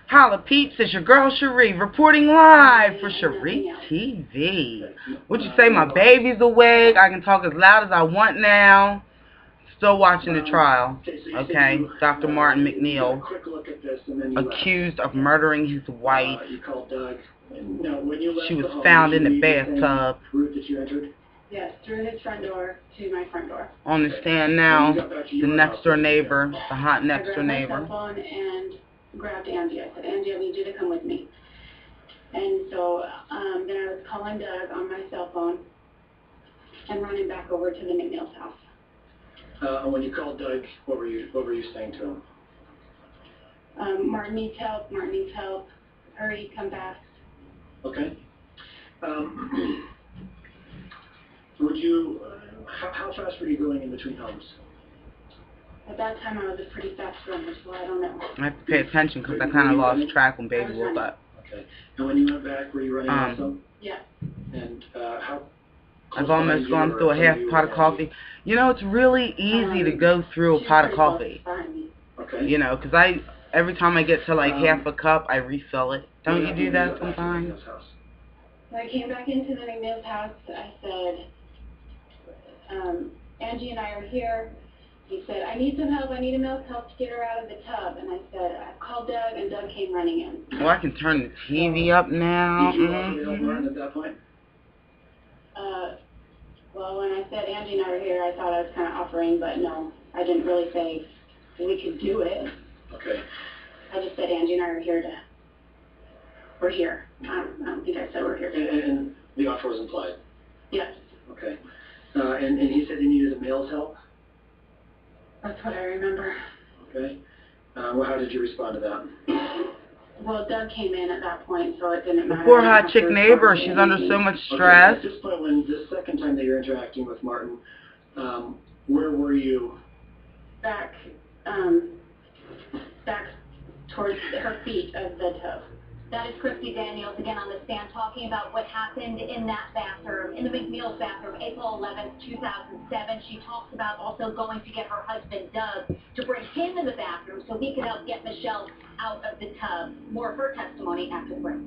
Holla peeps, it's your girl Schree reporting live for SchreeTV. What you say, my baby's awake, I can talk as loud as I want now. Still watching the trial, okay? Dr. Martin McNeil, accused of murdering his wife. She was found in the bathtub. Yes, through his front door to my front door. On the stand now, the next door neighbor, the hot next door neighbor. I grabbed my cell phone and grabbed Angie. I said, Angie, I need you to come with me. And so then I was calling Doug on my cell phone and running back over to the McNeil's house. When you called Doug, what were you saying to him? Martin needs help. Martin needs help. Hurry, come fast. Okay. Would you? How fast were you going in between homes? At that time, I was a pretty fast runner, so I don't know. I have to pay attention because I kind of lost track when baby woke up. Okay. And when you went back, were you running also? Yeah. And how? I've almost gone through a half pot of coffee. You know, it's really easy to go through a pot of coffee. Okay. You know, because every time I get to like half a cup, I refill it. Don't you do that sometimes? When I came back into the McNeil's house, I said, Angie and I are here. He said, I need some help. I need Emil's help to get her out of the tub. And I said, I called Doug, and Doug came running in. Oh, I can turn the TV up now. Did you offer to help Martin at that point? Well, when I said Angie and I were here, I thought I was kind of offering, but no, I didn't really say we could do it. Okay. I just said Angie and I are here to. We're here. I don't think I said we're here. And the offer was implied? Yes. Okay. And he said he needed a male's help? That's what I remember. Okay. Well, how did you respond to that? Well, Doug came in at that point, so it didn't matter. The poor hot chick neighbor, she's under so much stress. Okay, at this point, when the second time that you're interacting with Martin, where were you? Back towards her feet of the tub. That is Christy Daniels again on the stand talking about what happened in that bathroom, in the McNeil's bathroom, April 11th, 2007. She talks about also going to get her husband, Doug, to bring him in the bathroom so he could help get Michelle out of the tub. More of her testimony after the break.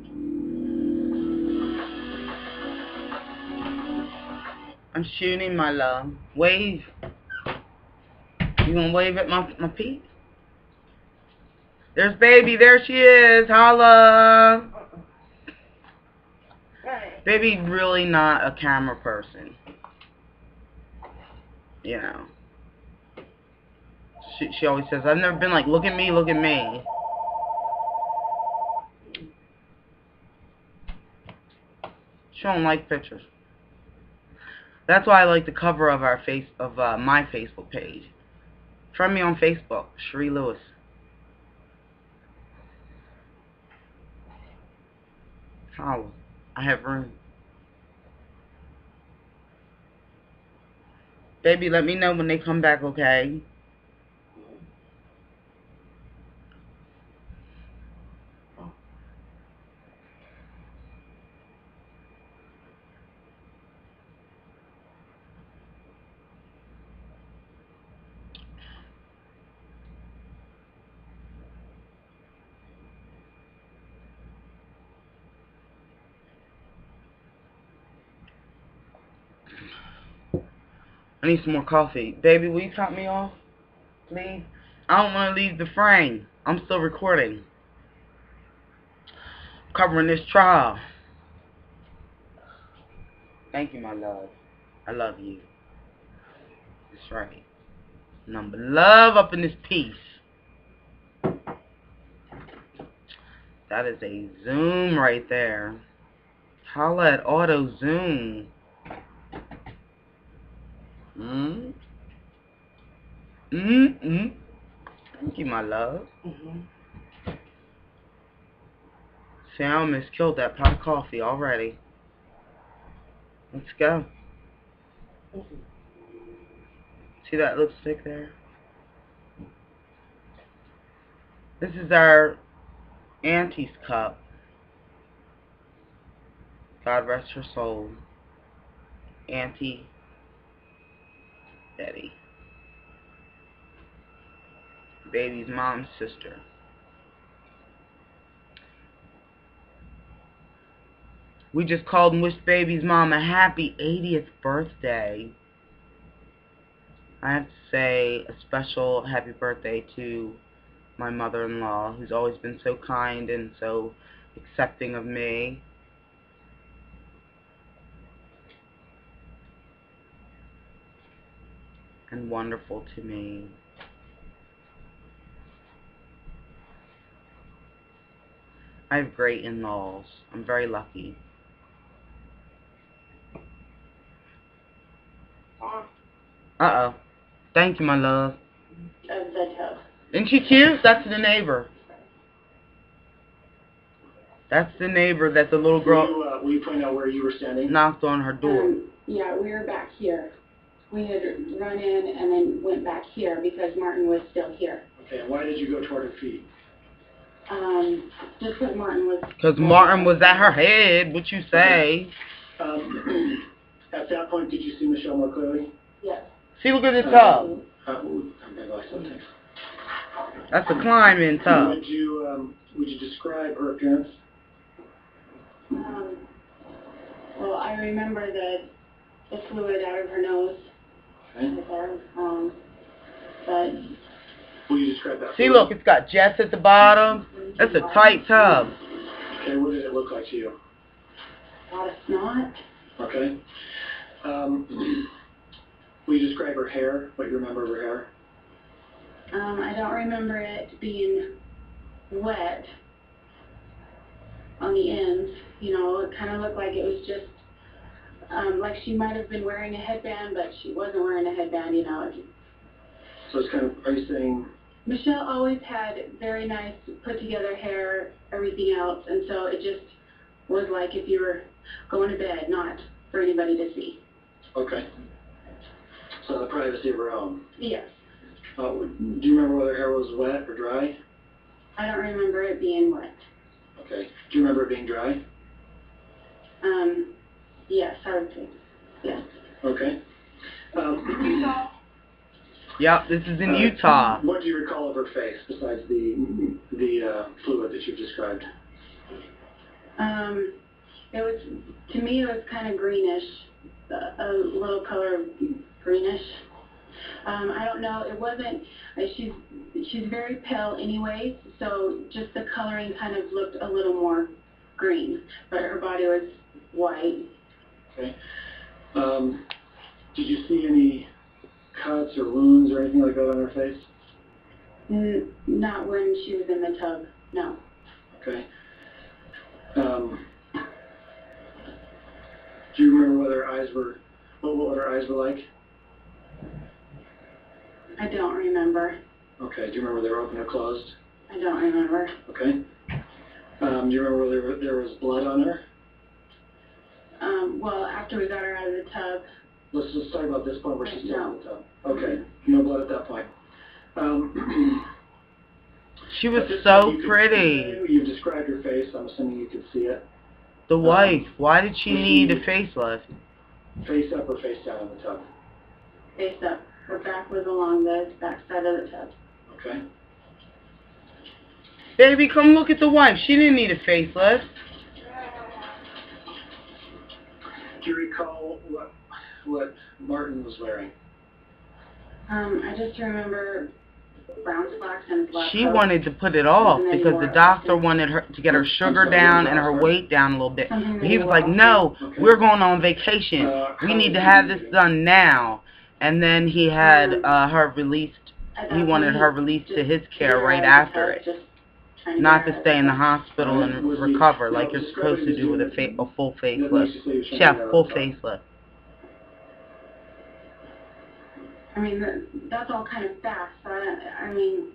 I'm shooting, my love. Wave. You gonna wave at my peep? There's baby. There she is. Holla. Baby's really not a camera person. You know. She always says, I've never been like, look at me, look at me. She don't like pictures. That's why I like the cover of my Facebook page. Friend me on Facebook, Schree Lewis. Holla. I have room. Baby, let me know when they come back, okay? I need some more coffee. Baby, will you top me off? Please? I don't want to leave the frame. I'm still recording. Covering this trial. Thank you, my love. I love you. That's right. Number love up in this piece. That is a zoom right there. Holla at auto zoom. Thank you, my love. See, I almost killed that pot of coffee already. Let's go. See that lipstick there? This is our auntie's cup. God rest her soul. Auntie Betty. Baby's mom's sister. We just called and wished baby's mom a happy 80th birthday. I have to say a special happy birthday to my mother-in-law, who's always been so kind and so accepting of me. And wonderful to me. I have great in-laws. I'm very lucky. Uh-oh. Thank you, my love. Of the tub. Isn't she cute? That's the neighbor. That's the neighbor that the little girl Will you point out where you were standing? knocked on her door. Yeah, we were back here. We had run in and then went back here because Martin was still here. Okay, and why did you go toward her feet? Just because Martin was... Because Martin was at her head, what you say. At that point, did you see Michelle more clearly? Yes. See, look at the tub. That's a climbing tub. Would you describe her appearance? Well, I remember the fluid out of her nose. Okay. But... Will you describe that? See, look, it's got jets at the bottom. That's a tight tub. Okay, what did it look like to you? A lot of snot. Okay. Will you describe her hair? What you remember of her hair? I don't remember it being wet on the ends. You know, it kind of looked like it was just, like she might have been wearing a headband, but she wasn't wearing a headband, you know. So it's kind of, are you saying... Michelle always had very nice put-together hair, everything else, and so it just was like if you were going to bed, not for anybody to see. Okay. So the privacy of her own. Yes. Do you remember whether her hair was wet or dry? I don't remember it being wet. Okay. Do you remember it being dry? Yes, I would say. Yes. Okay. Yep, this is in Utah. What do you recall of her face besides the fluid that you've described? It was, to me, it was kind of greenish, a little color of greenish. I don't know, it wasn't, she's very pale anyways, so just the coloring kind of looked a little more green, but her body was white. Okay. Did you see any cuts or wounds or anything like that on her face? Not when she was in the tub, no. Okay. Do you remember what her eyes were like? I don't remember. Okay. Do you remember they were open or closed? I don't remember. Okay. Do you remember whether there was blood on her? Well, after we got her out of the tub. Let's just talk about this point where she's still No. in the tub. Okay. No blood at that point. She was so pretty. You've described her face. I'm assuming you could see it. The wife. Why did she need a facelift? Face up or face down in the tub? Face up. Her back was along the back side of the tub. Okay. Baby, come look at the wife. She didn't need a facelift. Do you recall what Martin was wearing? I just remember brown slacks and black She coat. wanted to put it off because the doctor wanted her to get her sugar down and her weight down a little bit. But he was like, no, we're going on vacation. We need to have this done now. And then he had her released. He wanted her released to his care right after it. Not to stay in the hospital and recover like you're supposed to do with a full facelift. She had a full facelift. I mean, that's all kind of fast. So I mean,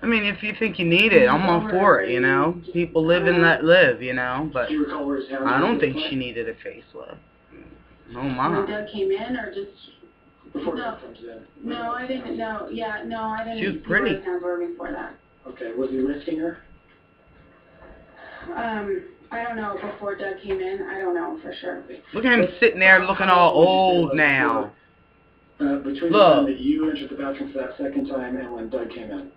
if you think you need it, I'm all for it, you know. People live and let live, you know. But Do you recall where his hands I don't were? think she needed a facelift. No, when ma. Doug came in, or just... Before No. Doug comes in. No, I didn't know. Yeah, no, I didn't She was see pretty. where his hands were before that. Okay. Was he lifting her? I don't know. Before Doug came in, I don't know for sure. Look at him sitting there looking all old now. Between the Look. time that you entered the bathroom for that second time and when Doug came in?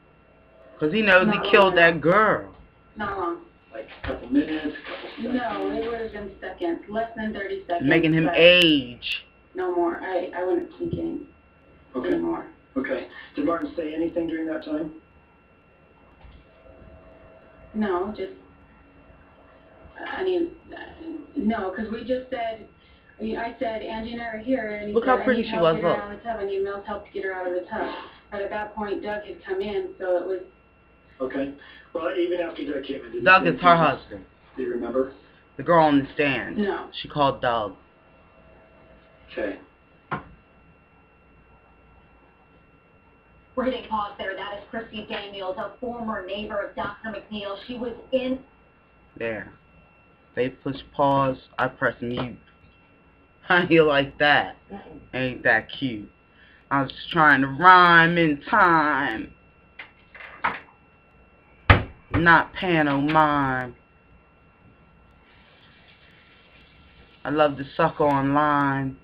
Because he knows he killed that girl. Not long. Like A couple minutes, a couple seconds? No, it would have been seconds, less than 30 seconds. Making him age. No more. I wouldn't think anymore. Okay. Did Martin say anything during that time? No, just, no, because we just said, I said, Angie and I are here, and he Look said, how pretty I need she help was, get her look. out of the tub. I need Mel's help to get her out of the tub. But at that point, Doug had come in, so it was... Okay. Well, even after Doug came in, did Doug is her husband. Do you remember? The girl on the stand. No. She called Doug. Okay. We're hitting pause there. That is Christy Daniels, a former neighbor of Dr. McNeil. She was in... There. They push pause, I press mute. How you like that? Ain't that cute? I was just trying to rhyme in time. Not pantomime. I love to suck online.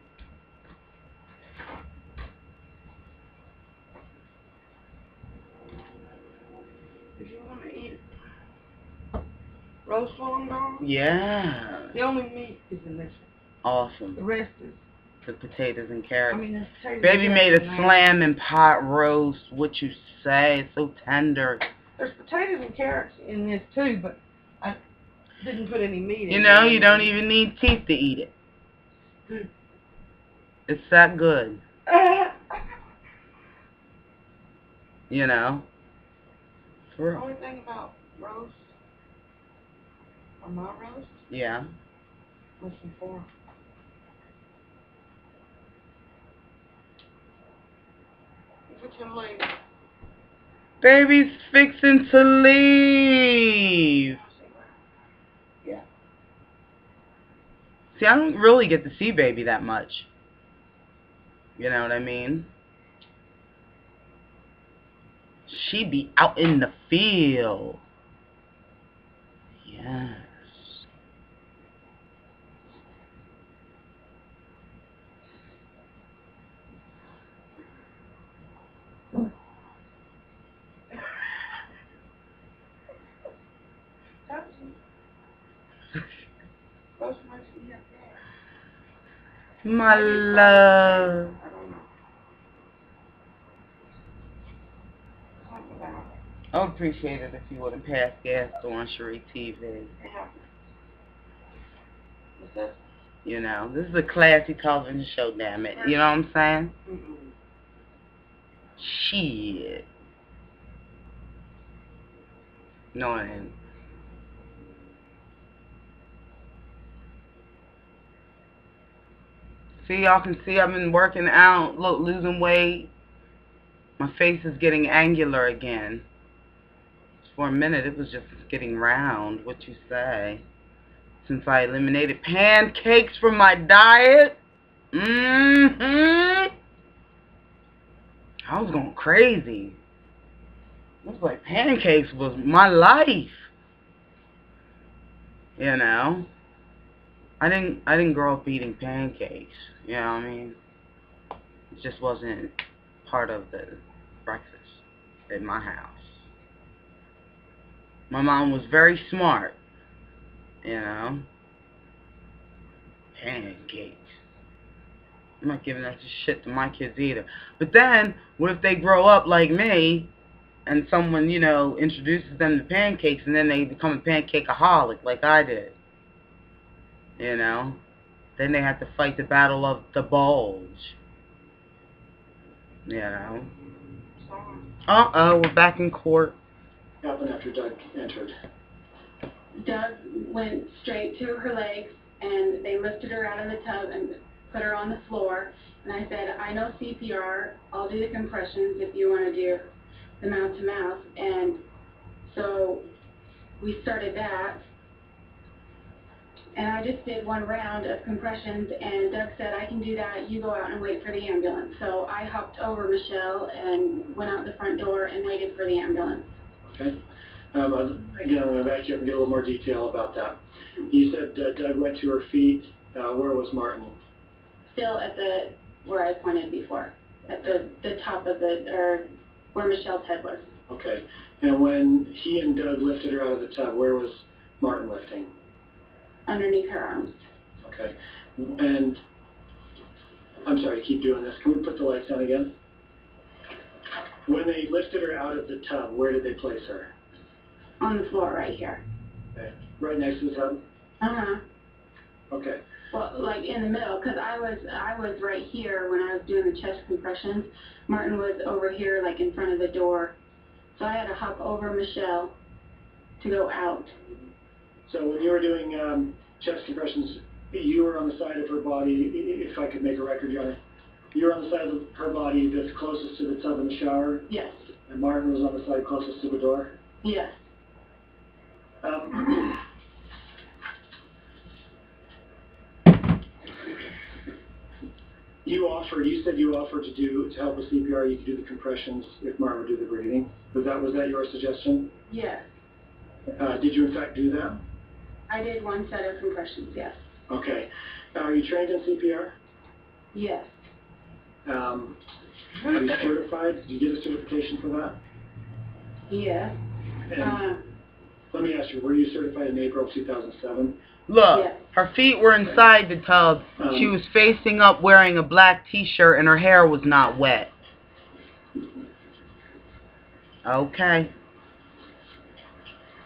If you want to eat roast long dog, Yeah. the only meat is in this. The Awesome. rest is, The potatoes and carrots. there's potatoes. Baby and made a carrots in there. slamming pot roast. What you say? It's so tender. There's potatoes and carrots in this too, but I didn't put any meat in. You know, you don't even need teeth to eat it. Good. It's that good. You know? For The real. only thing about roast, or my roast, Yeah. was before. Which one leave? Baby's fixing to leave. Yeah. See, I don't really get to see baby that much. You know what I mean? She be out in the field. Yes. Roast makes me happy. My love. I don't know. Something about it. I would appreciate it if you wouldn't pass gas on SchreeTV. Yeah. What's that? You know, this is a classy television show, damn it. You know what I'm saying? Mm-mm. Shit. No, I ain't. See, y'all can see I've been working out, look, losing weight. My face is getting angular again. For a minute, it was just getting round. What you say? Since I eliminated pancakes from my diet. I was going crazy. It was like pancakes was my life. You know? I didn't grow up eating pancakes. You know what I mean? It just wasn't part of the breakfast at my house. My mom was very smart. You know? Pancakes. I'm not giving that shit to my kids either. But then, what if they grow up like me, and someone, you know, introduces them to pancakes, and then they become a pancakeaholic like I did? You know? Then they have to fight the battle of the bulge. You know? Uh-oh, we're back in court. What happened after Doug entered? Doug went straight to her legs, and they lifted her out of the tub and put her on the floor. And I said, I know CPR. I'll do the compressions if you want to do the mouth-to-mouth. And so we started that. And I just did one round of compressions, and Doug said, I can do that. You go out and wait for the ambulance. So I hopped over Michelle and went out the front door and waited for the ambulance. Okay. Again, I'm going to back you up and get a little more detail about that. You said Doug went to her feet. Where was Martin? Still at the, where I pointed before, at the top of the, or where Michelle's head was. Okay. And when he and Doug lifted her out of the tub, where was Martin lifting? Underneath her arms. Okay. And, I'm sorry, keep doing this. Can we put the lights on again? When they lifted her out of the tub, where did they place her? On the floor right here. Okay. Right next to the tub? Uh-huh. Okay. Well, like in the middle, because I was right here when I was doing the chest compressions. Martin was over here, like in front of the door. So I had to hop over Michelle to go out. So when you were doing chest compressions, you were on the side of her body, if I could make a record, Johnny. You were on the side of her body that's closest to the tub in the shower? Yes. And Martin was on the side closest to the door? Yes. You said you offered to help with CPR, you could do the compressions if Martin would do the breathing. Was that your suggestion? Yes. Did you in fact do that? I did one set of compressions, yes. Okay. Are you trained in CPR? Yes. Are you certified? Did you get a certification for that? Yes. And let me ask you, were you certified in April 2007? Look, Yes. her feet were inside the tub. She was facing up wearing a black t-shirt and her hair was not wet. Okay.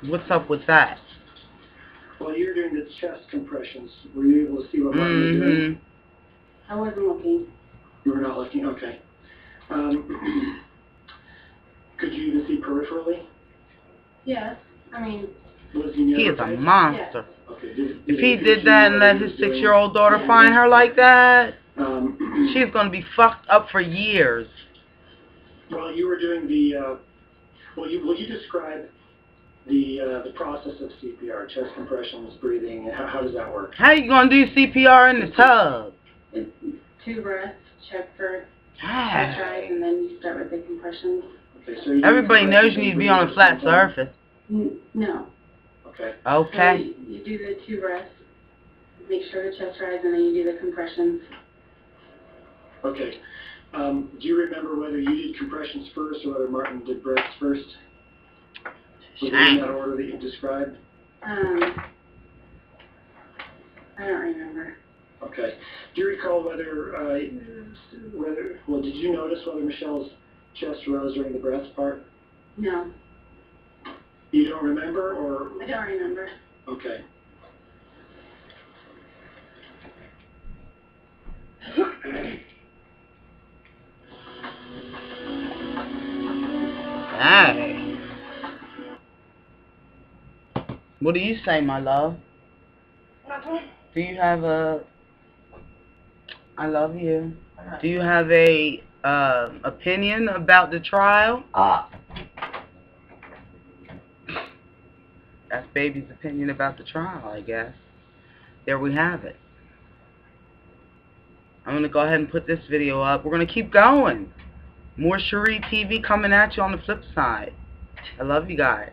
What's up with that? While you were doing the chest compressions, were you able to see what Martin was doing? I wasn't looking. You were not looking? Okay. Could you even see peripherally? Yes. I mean... Was he near He her is a face? monster. Okay. If he did that and let his 6-year-old daughter find her like that, she's going to be fucked up for years. Well, you were doing the... will you describe the process of CPR, chest compressions, breathing? How does that work? How you going to do CPR in the tub? It's 2 breaths, check for Ah. drive, and then you start with the compressions. Okay, so you Everybody knows you need to be on a flat surface. No. Okay. Okay. So you do the 2 breaths, make sure the chest rise, and then you do the compressions. Okay. Do you remember whether you did compressions first or whether Martin did breaths first? Was it in that order that you described? I don't remember. Okay. Do you recall did you notice whether Michelle's chest rose during the breath part? No. You don't remember, or? I don't remember. Okay. Hey. What do you say, my love? Do you have a... I love you. Do you have a opinion about the trial? That's baby's opinion about the trial, I guess. There we have it. I'm going to go ahead and put this video up. We're going to keep going. More SchreeTV coming at you on the flip side. I love you guys.